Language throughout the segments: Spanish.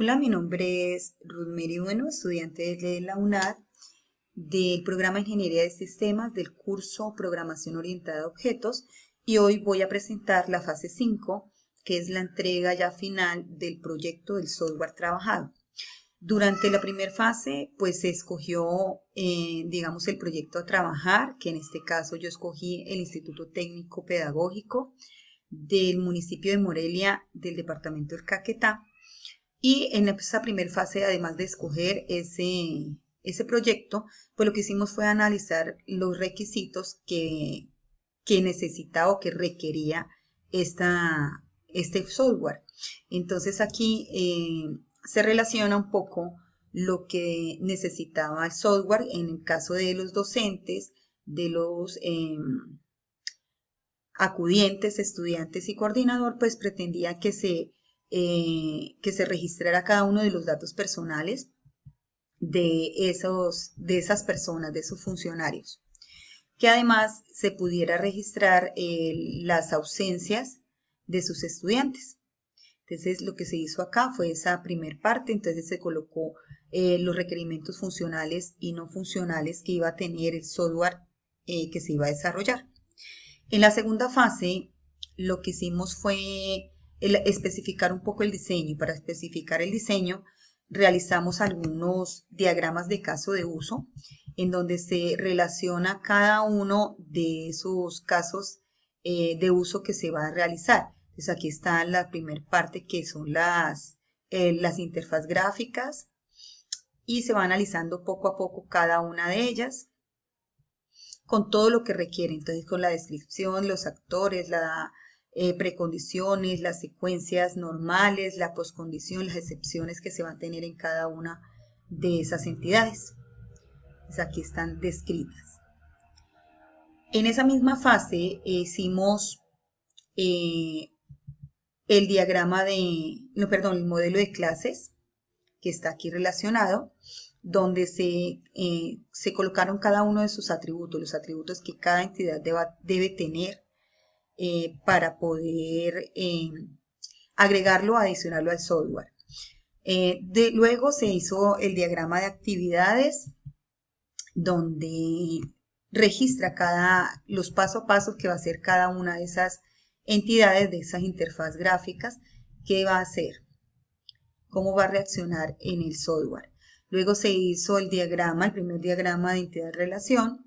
Hola, mi nombre es Ruth Mary Bueno, estudiante de la UNAD del programa Ingeniería de Sistemas del curso Programación Orientada a Objetos, y hoy voy a presentar la fase 5, que es la entrega ya final del proyecto del software trabajado. Durante la primera fase, pues se escogió, digamos, el proyecto a trabajar, que en este caso yo escogí el Instituto Técnico Pedagógico del municipio de Morelia, del departamento del Caquetá. Y en esa primera fase, además de escoger ese proyecto, pues lo que hicimos fue analizar los requisitos que necesitaba o que requería este software. Entonces aquí se relaciona un poco lo que necesitaba el software en el caso de los docentes, de los acudientes, estudiantes y coordinador, pues pretendía que se registrara cada uno de los datos personales de esas personas, de esos funcionarios. Que además se pudiera registrar las ausencias de sus estudiantes. Entonces lo que se hizo acá fue esa primer parte, entonces se colocó los requerimientos funcionales y no funcionales que iba a tener el software que se iba a desarrollar. En la segunda fase, lo que hicimos fue especificar un poco el diseño. Para especificar el diseño, realizamos algunos diagramas de caso de uso, en donde se relaciona cada uno de esos casos de uso que se va a realizar. Entonces aquí está la primera parte, que son las interfaz gráficas, y se va analizando poco a poco cada una de ellas, con todo lo que requiere, entonces con la descripción, los actores, las precondiciones, las secuencias normales, la poscondición, las excepciones que se van a tener en cada una de esas entidades. Pues aquí están descritas. En esa misma fase hicimos el diagrama el modelo de clases, que está aquí relacionado, donde se colocaron cada uno de sus atributos, los atributos que cada entidad debe tener para poder agregarlo o adicionarlo al software. Luego se hizo el diagrama de actividades, donde registra los paso a paso que va a hacer cada una de esas entidades, de esas interfaz gráficas, qué va a hacer, cómo va a reaccionar en el software. Luego se hizo el primer diagrama de entidad-relación,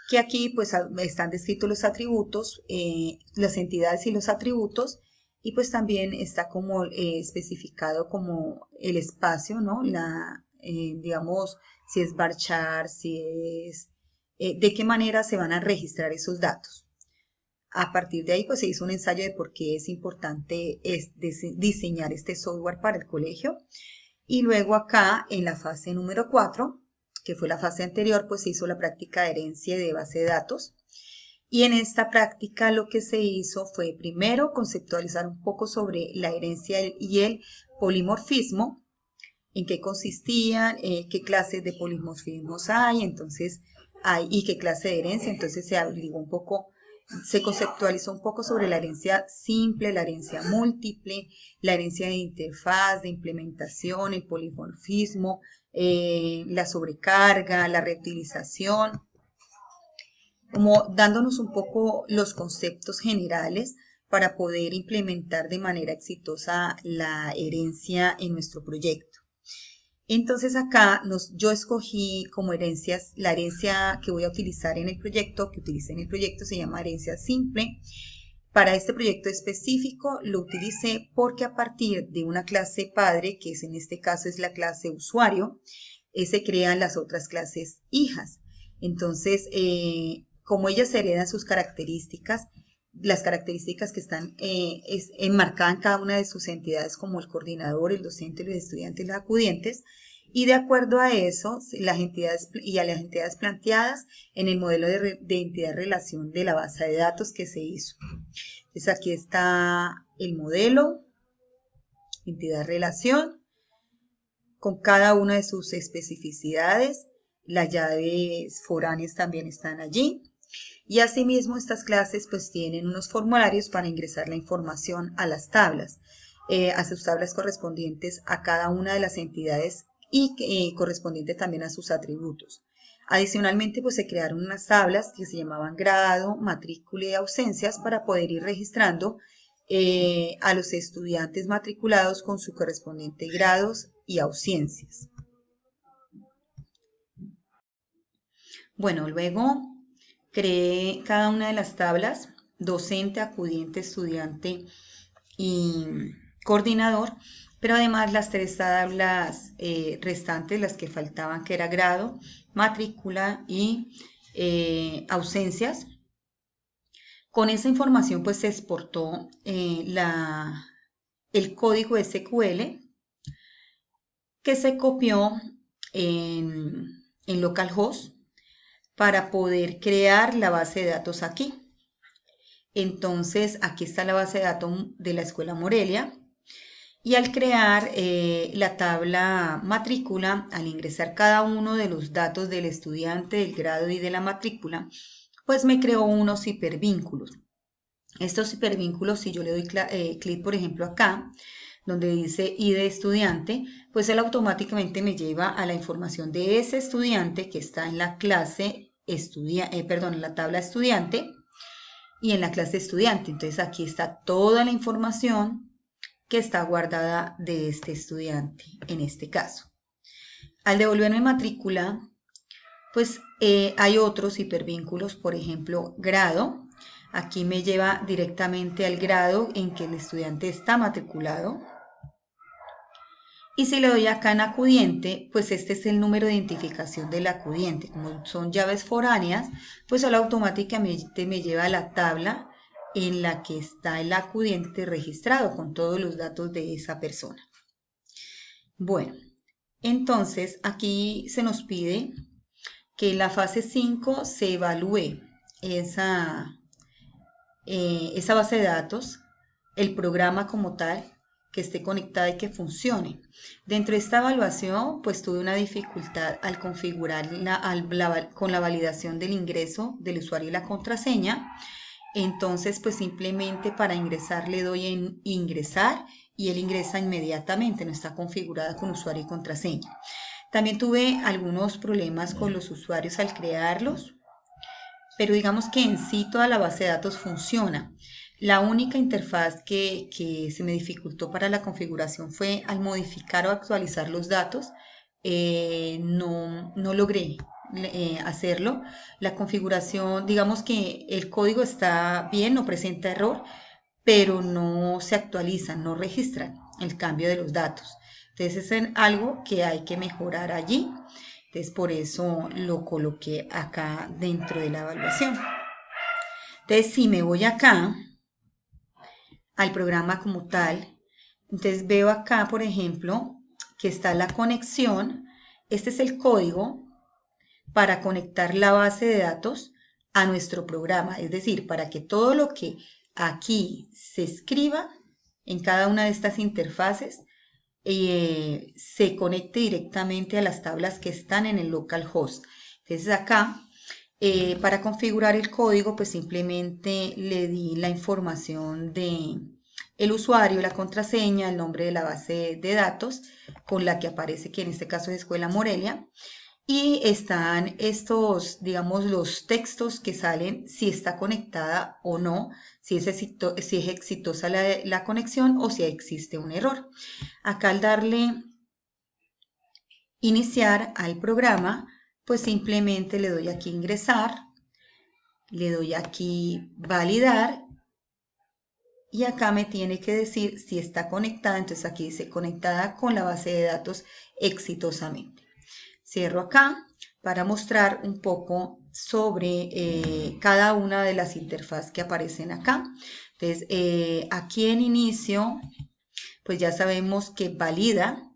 que aquí pues están descritos los atributos, las entidades y los atributos, y pues también está como especificado como el espacio, ¿no? Digamos, si es varchar, de qué manera se van a registrar esos datos. A partir de ahí, pues se hizo un ensayo de por qué es importante diseñar este software para el colegio. Y luego acá, en la fase número 4, que fue la fase anterior, pues se hizo la práctica de herencia de base de datos. Y en esta práctica lo que se hizo fue primero conceptualizar un poco sobre la herencia y el polimorfismo, en qué consistían, qué clases de polimorfismos hay, y qué clase de herencia. Entonces se conceptualizó un poco sobre la herencia simple, la herencia múltiple, la herencia de interfaz, de implementación, el polimorfismo, la sobrecarga, la reutilización, como dándonos un poco los conceptos generales para poder implementar de manera exitosa la herencia en nuestro proyecto. Entonces acá yo escogí como herencias, la herencia que voy a utilizar en el proyecto, que utilicé en el proyecto, se llama herencia simple. Para este proyecto específico lo utilicé porque a partir de una clase padre, que en este caso es la clase usuario, se crean las otras clases hijas. Entonces, como ellas heredan sus características, las características que están enmarcadas en cada una de sus entidades, como el coordinador, el docente, los estudiantes, los acudientes, y de acuerdo a eso, las entidades y a las entidades planteadas en el modelo de entidad-relación de la base de datos que se hizo. Entonces aquí está el modelo, entidad-relación, con cada una de sus especificidades. Las llaves foráneas también están allí. Y asimismo estas clases pues tienen unos formularios para ingresar la información a las tablas. a sus tablas correspondientes a cada una de las entidades y correspondiente también a sus atributos. Adicionalmente, pues se crearon unas tablas que se llamaban grado, matrícula y ausencias para poder ir registrando a los estudiantes matriculados con su correspondiente grados y ausencias. Bueno, luego creé cada una de las tablas, docente, acudiente, estudiante y coordinador, pero además las 3 tablas restantes, las que faltaban, que era grado, matrícula y ausencias. Con esa información pues se exportó el código SQL que se copió en localhost para poder crear la base de datos aquí. Entonces aquí está la base de datos de la Escuela Morelia. Y al crear la tabla matrícula, al ingresar cada uno de los datos del estudiante, del grado y de la matrícula, pues me creó unos hipervínculos. Estos hipervínculos, si yo le doy clic, por ejemplo, acá, donde dice ID estudiante, pues él automáticamente me lleva a la información de ese estudiante que está en la clase en la tabla estudiante y en la clase estudiante. Entonces aquí está toda la información que está guardada de este estudiante en este caso. Al devolverme matrícula, pues hay otros hipervínculos, por ejemplo, grado. Aquí me lleva directamente al grado en que el estudiante está matriculado. Y si le doy acá en acudiente, pues este es el número de identificación del acudiente. Como son llaves foráneas, pues solo automáticamente me lleva a la tabla en la que está el acudiente registrado con todos los datos de esa persona. Bueno, entonces aquí se nos pide que en la fase 5 se evalúe esa base de datos, el programa como tal, que esté conectada y que funcione. Dentro de esta evaluación, pues tuve una dificultad al configurar con la validación del ingreso del usuario y la contraseña. Entonces, pues simplemente para ingresar le doy en ingresar y él ingresa inmediatamente, no está configurada con usuario y contraseña. También tuve algunos problemas con los usuarios al crearlos, pero digamos que en sí toda la base de datos funciona. La única interfaz que se me dificultó para la configuración fue al modificar o actualizar los datos, no logré hacerlo. La configuración, digamos que el código está bien, no presenta error, pero no se actualizan, no registran el cambio de los datos. Entonces es algo que hay que mejorar allí. Entonces por eso lo coloqué acá dentro de la evaluación. Entonces si me voy acá al programa como tal, entonces veo acá, por ejemplo, que está la conexión. Este es el código para conectar la base de datos a nuestro programa, es decir, para que todo lo que aquí se escriba en cada una de estas interfaces se conecte directamente a las tablas que están en el localhost. Entonces acá, para configurar el código, pues simplemente le di la información de el usuario, la contraseña, el nombre de la base de datos con la que aparece, que en este caso es Escuela Morelia. Y están estos, digamos, los textos que salen si está conectada o no, si es exitosa la conexión o si existe un error. Acá al darle iniciar al programa, pues simplemente le doy aquí ingresar, le doy aquí validar y acá me tiene que decir si está conectada. Entonces aquí dice conectada con la base de datos exitosamente. Cierro acá para mostrar un poco sobre cada una de las interfaces que aparecen acá. Entonces, aquí en inicio, pues ya sabemos que valida,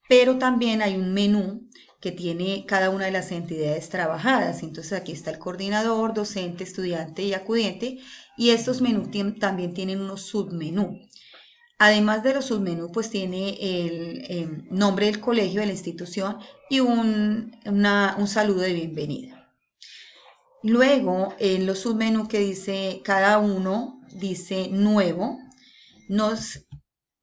pero también hay un menú que tiene cada una de las entidades trabajadas. Entonces aquí está el coordinador, docente, estudiante y acudiente, y estos menús también tienen unos submenús. Además de los submenús, pues tiene el nombre del colegio, de la institución y un saludo de bienvenida. Luego, en los submenús que dice cada uno, dice nuevo, nos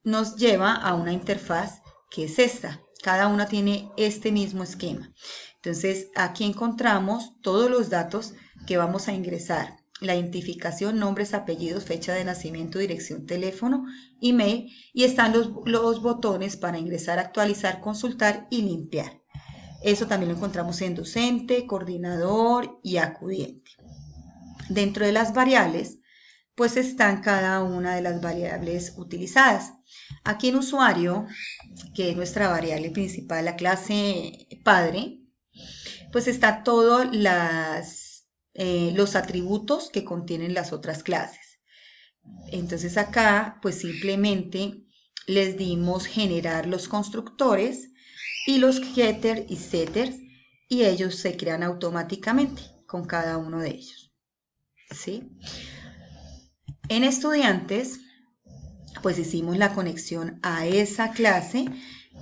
nos lleva a una interfaz que es esta. Cada una tiene este mismo esquema. Entonces, aquí encontramos todos los datos que vamos a ingresar. La identificación, nombres, apellidos, fecha de nacimiento, dirección, teléfono, email, y están los botones para ingresar, actualizar, consultar y limpiar. Eso también lo encontramos en docente, coordinador y acudiente. Dentro de las variables, pues están cada una de las variables utilizadas. Aquí en usuario, que es nuestra variable principal, la clase padre, pues está todos los atributos que contienen las otras clases. Entonces acá, pues simplemente les dimos generar los constructores y los getters y setters, y ellos se crean automáticamente con cada uno de ellos. ¿Sí? En estudiantes, pues hicimos la conexión a esa clase,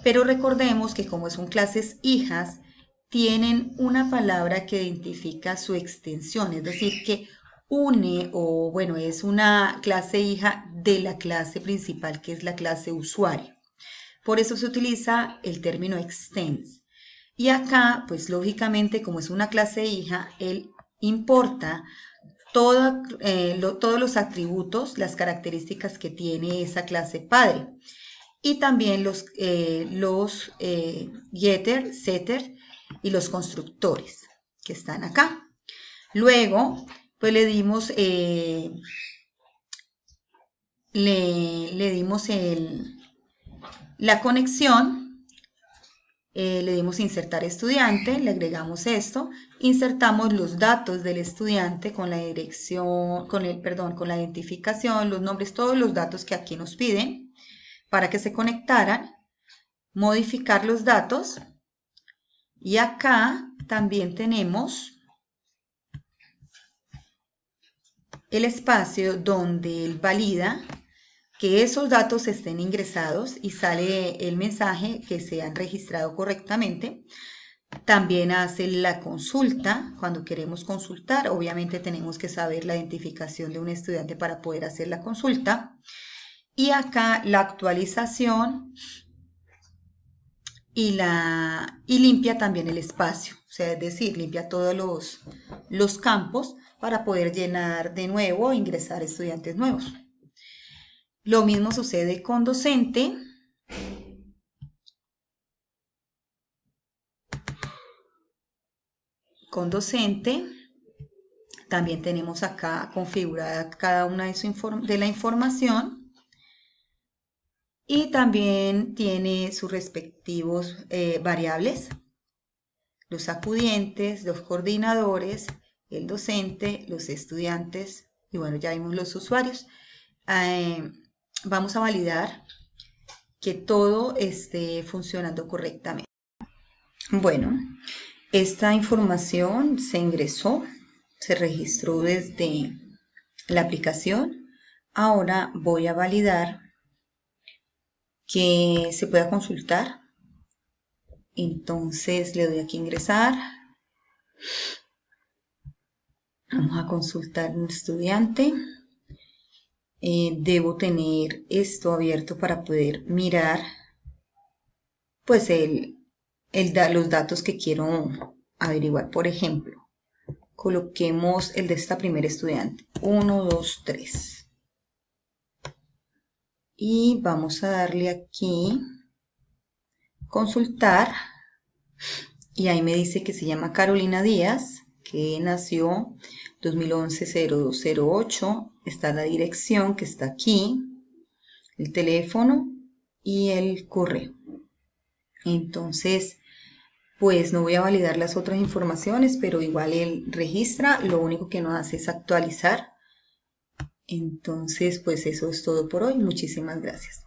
pero recordemos que como son clases hijas, tienen una palabra que identifica su extensión, es decir, que une o bueno, es una clase hija de la clase principal, que es la clase usuario. Por eso se utiliza el término extends. Y acá, pues lógicamente, como es una clase hija, él importa todos los atributos, las características que tiene esa clase padre. Y también los getter, setter y los constructores que están acá. Luego, pues le dimos la conexión. Le dimos insertar estudiante, le agregamos esto, insertamos los datos del estudiante con la dirección, con la identificación, los nombres, todos los datos que aquí nos piden para que se conectaran, modificar los datos, y acá también tenemos el espacio donde él valida que esos datos estén ingresados y sale el mensaje que se han registrado correctamente. También hace la consulta cuando queremos consultar. Obviamente tenemos que saber la identificación de un estudiante para poder hacer la consulta. Y acá la actualización y limpia también el espacio. O sea, es decir, limpia todos los campos para poder llenar de nuevo e ingresar estudiantes nuevos. Lo mismo sucede con docente. Con docente también tenemos acá configurada cada una de la información, y también tiene sus respectivos variables, los acudientes, los coordinadores, el docente, los estudiantes y bueno, ya vimos los usuarios. Vamos a validar que todo esté funcionando correctamente. Bueno, esta información se ingresó, se registró desde la aplicación. Ahora voy a validar que se pueda consultar. Entonces le doy aquí ingresar. Vamos a consultar un estudiante. Debo tener esto abierto para poder mirar pues los datos que quiero averiguar. Por ejemplo, coloquemos el de esta primera estudiante, 1, 2, 3. Y vamos a darle aquí consultar, y ahí me dice que se llama Carolina Díaz, que nació 2011-0208, está la dirección que está aquí, el teléfono y el correo. Entonces, pues no voy a validar las otras informaciones, pero igual él registra, lo único que no hace es actualizar. Entonces, pues eso es todo por hoy. Muchísimas gracias.